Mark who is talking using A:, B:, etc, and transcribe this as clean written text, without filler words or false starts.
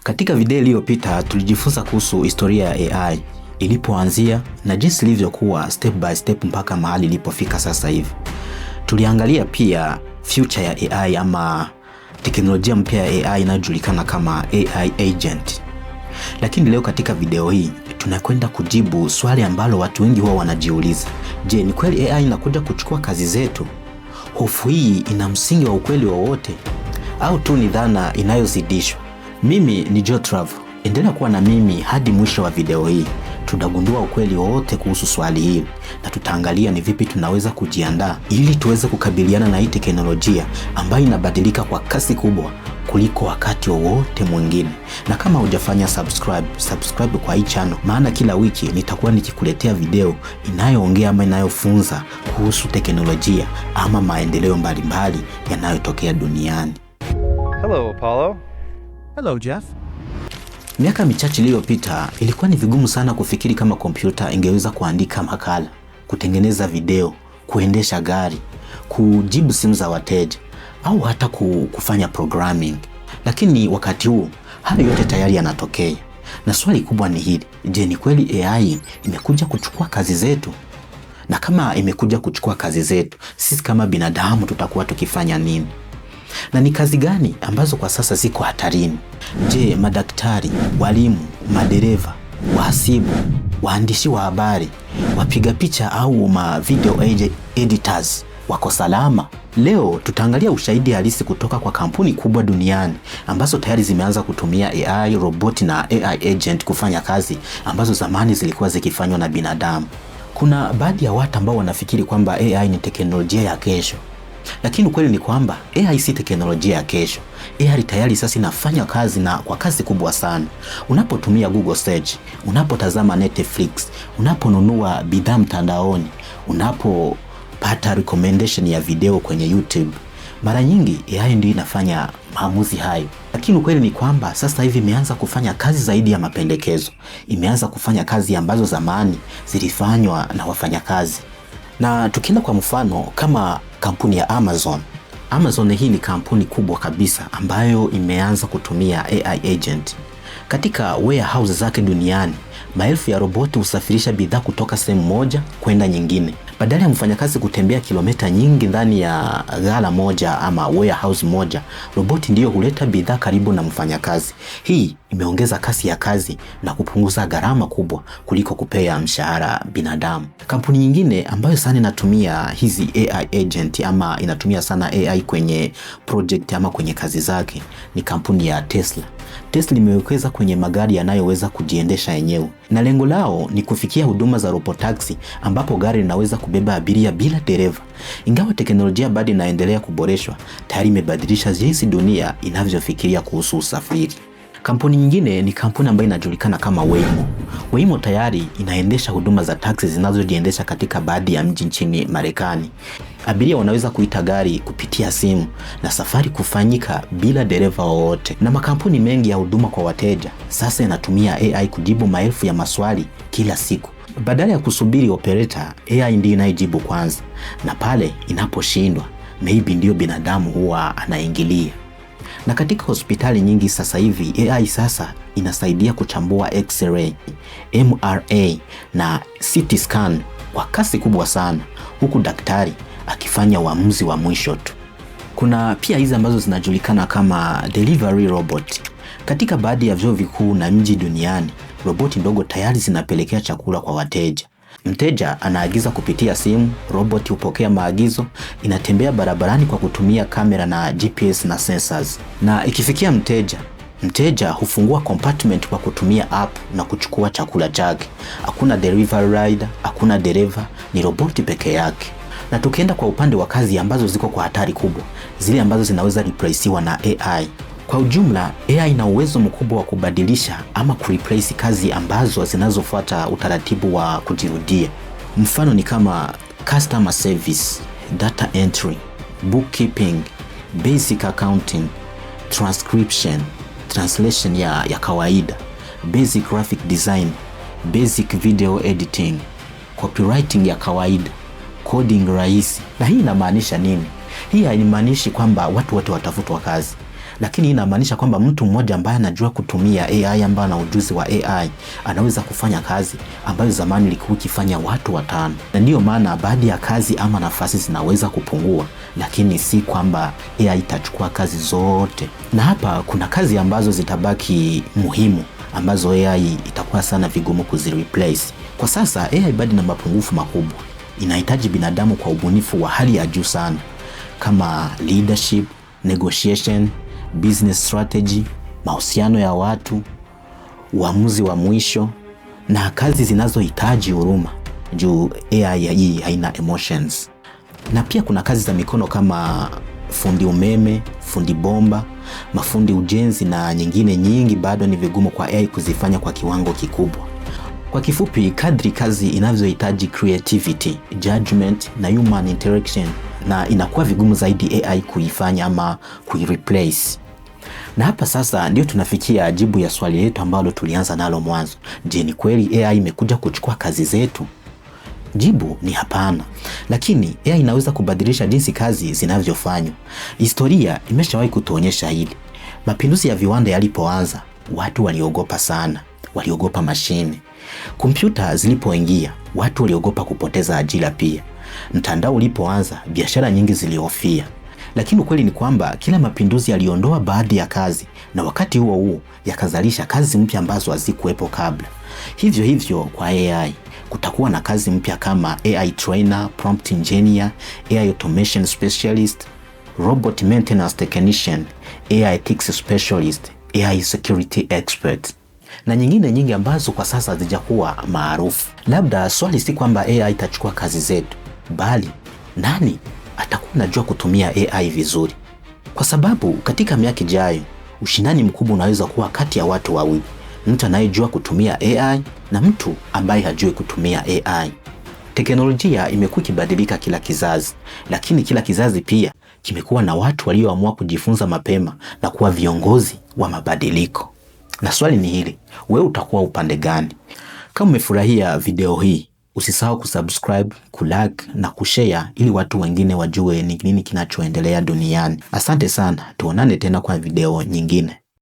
A: Katika video iliyopita tulijifunza kuhusu historia ya AI, ilipoanzia na jinsi ilivyokuwa step by step mpaka mahali ilipofika sasa hivi. Tuliangalia pia future ya AI ama teknolojia mpya ya AI inayojulikana kama AI agent. Lakini leo katika video hii tunakwenda kujibu swali ambalo watu wengi huwa wanajiuliza. Je, ni kweli AI inakuja kuchukua kazi zetu? Hofu hii ina msingi wa ukweli wowote au tu ni dhana inayozidishwa? Mimi ni Joe Travel. Endelea kuwa na mimi hadi mwisho wa video hii. Tutagundua ukweli wote kuhusu swali hili na tutaangalia ni vipi tunaweza kujiandaa ili tuweze kukabiliana na hii teknolojia ambayo inabadilika kwa kasi kubwa kuliko wakati wowote mwingine. Na kama hujafanya subscribe kwa hii channel, maana kila wiki nitakuwa nikikuletea video inayoongea ama inayofunza kuhusu teknolojia ama maendeleo mbalimbali yanayotokea duniani.
B: Hello, Apollo.
C: Hello, Jeff.
A: Miaka michache iliyopita ilikuwa ni vigumu sana kufikiri kama kompyuta ingeweza kuandika makala, kutengeneza video, kuendesha gari, kujibu simu za wateja au hata kufanya programming. Lakini wakati huu hayo yote tayari yanatokea. Na swali kubwa ni hili: je, ni kweli AI imekuja kuchukua kazi zetu? Na kama imekuja kuchukua kazi zetu, sisi kama binadamu tutakuwa tukifanya nini? Na ni kazi gani ambazo kwa sasa ziko hatarini? Je, madaktari, walimu, madereva, wahasibu, waandishi wa habari, wapiga picha au video editors wako salama? Leo tutaangalia ushahidi halisi kutoka kwa kampuni kubwa duniani ambazo tayari zimeanza kutumia AI, robot na AI agent kufanya kazi ambazo zamani zilikuwa zikifanywa na binadamu. Kuna baadhi ya watu ambao wanafikiri kwamba AI ni teknolojia ya kesho. Lakini ukweli ni kwamba AI si teknolojia ya kesho. AI tayari sasa inafanya kazi na kwa kasi kubwa sana. Unapotumia Google Search, unapotazama Netflix, unaponunua bidhaa mtandaoni, unapopata recommendation ya video kwenye YouTube, mara nyingi AI ndio inafanya maamuzi hayo. Lakini ukweli ni kwamba sasa hivi imeanza kufanya kazi zaidi ya mapendekezo. Imeanza kufanya kazi ambazo zamani zilifanywa na wafanyakazi. Na tukienda kwa mfano kama kampuni ya Amazon. Amazon hii ni kampuni kubwa kabisa ambayo imeanza kutumia AI agent. Katika warehouse zake duniani, maelfu ya roboti husafirisha bidhaa kutoka sehemu moja kwenda nyingine. Badala ya mfanyakazi kutembea kilomita nyingi ndani ya ghala moja ama warehouse moja, roboti ndiyo huleta bidhaa karibu na mfanyakazi. Hii imeongeza kasi ya kazi na kupunguza gharama kubwa kuliko kupea mshahara binadamu. Kampuni nyingine ambayo sana inatumia hizi AI agent ama inatumia sana AI kwenye project ama kwenye kazi zake ni kampuni ya Tesla. Tesla imewekeza kwenye magari yanayoweza kujiendesha yenyewe. Na lengo lao ni kufikia huduma za robotaxi ambapo gari linaweza kubeba abiria bila dereva. Ingawa teknolojia bado inaendelea kuboreshwa, tayari imebadilisha jinsi dunia inavyofikiria kuhusu usafiri. Kampuni nyingine ni kampuni ambayo inajulikana kama Waymo. Waymo tayari inaendesha huduma za taxi zinazojiendesha katika baadhi ya mji nchini Marekani. Abiria wanaweza kuita gari kupitia simu na safari kufanyika bila dereva wowote. Na makampuni mengi ya huduma kwa wateja sasa yanatumia AI kujibu maelfu ya maswali kila siku. Badala ya kusubiri operator, AI ndiyo inayojibu kwanza. Na pale inaposhindwa, maybe ndio binadamu huwa anaingilia. Na katika hospitali nyingi sasa hivi AI sasa inasaidia kuchambua X-ray, MRI na CT scan kwa kasi kubwa sana, huku daktari akifanya uamuzi wa mwisho tu. Kuna pia hizi ambazo zinajulikana kama delivery robot. Katika baadhi ya vyuo vikuu na miji duniani, roboti ndogo tayari zinapelekea chakula kwa wateja. Mteja anaagiza kupitia simu, roboti hupokea maagizo, inatembea barabarani kwa kutumia kamera na GPS na sensors. Na ikifikia mteja hufungua compartment kwa kutumia app na kuchukua chakula chake. Hakuna delivery rider, hakuna dereva, ni roboti peke yake. Na tukienda kwa upande wa kazi ambazo ziko kwa hatari kubwa, zile ambazo zinaweza replacewa na AI. Kwa ujumla, AI ina uwezo mkubwa wa kubadilisha ama kureplace kazi ambazo zinazofuata utaratibu wa kujirudia. Mfano ni kama customer service, data entry, bookkeeping, basic accounting, transcription, translation ya kawaida, basic graphic design, basic video editing, copywriting ya kawaida, coding rahisi. Na hii inamaanisha nini? Hii haimaanishi kwamba watu wote watafutwa kazi, lakini inamaanisha kwamba mtu mmoja ambaye anajua kutumia AI, ambaye ana ujuzi wa AI, anaweza kufanya kazi ambayo zamani ilikuwa ikifanya watu 5. Na ndiyo maana baadhi ya kazi ama nafasi zinaweza kupungua, lakini si kwamba AI itachukua kazi zote. Na hapa kuna kazi ambazo zitabaki muhimu, ambazo AI itakuwa sana vigumu kuzireplace. Kwa sasa AI bado na mapungufu makubwa. Inahitaji binadamu kwa ubunifu wa hali ya juu sana, kama leadership, negotiation, business strategy, mahusiano ya watu, uamuzi wa mwisho, na kazi zinazohitaji huruma, juu AI hii haina emotions. Na pia kuna kazi za mikono kama fundi umeme, fundi bomba, mafundi ujenzi na nyingine nyingi bado ni vigumu kwa AI kuzifanya kwa kiwango kikubwa. Kwa kifupi, kadri kazi inavyohitaji creativity, judgment na human interaction, na inakuwa vigumu zaidi AI kuifanya ama kuireplace. Na hapa sasa ndio tunafikia jibu ya swali letu ambalo tulianza nalo mwanzo. Je, ni kweli AI imekuja kuchukua kazi zetu? Jibu ni hapana. Lakini AI inaweza kubadilisha jinsi kazi zinavyofanywa. Historia imeshawahi kutuonyesha hili. Mapinduzi ya viwanda yalipoanza, watu waliogopa sana. Waliogopa mashine. Kompyuta zilipoingia, watu waliogopa kupoteza ajira pia. Mtandao ulipoanza, biashara nyingi zilihofia. Lakini ukweli ni kwamba kila mapinduzi yaliondoa baadhi ya kazi, na wakati huo huo yakazalisha kazi mpya ambazo hazikuwepo kabla. Hivyo kwa AI, kutakuwa na kazi mpya kama AI trainer, prompt engineer, AI automation specialist, robot maintenance technician, AI ethics specialist, AI security expert, na nyingine nyingi ambazo kwa sasa hazijakuwa maarufu. Labda swali si kwamba AI itachukua kazi zetu, bali nani atakuwa anajua kutumia AI vizuri? Kwa sababu katika miaka ijayo, ushindani mkubwa unaweza kuwa kati ya watu wawili, mtu anayejua kutumia AI na mtu ambaye hajui kutumia AI. Teknolojia imekuwa ikibadilika kila kizazi, lakini kila kizazi pia kimekuwa na watu walioamua kujifunza mapema na kuwa viongozi wa mabadiliko. Na swali ni hili, wewe utakuwa upande gani? Kama umefurahia video hii, usisahau kusubscribe, kulike na kushare ili watu wengine wajue ni nini kinachoendelea duniani. Asante sana, tuonane tena kwa video nyingine.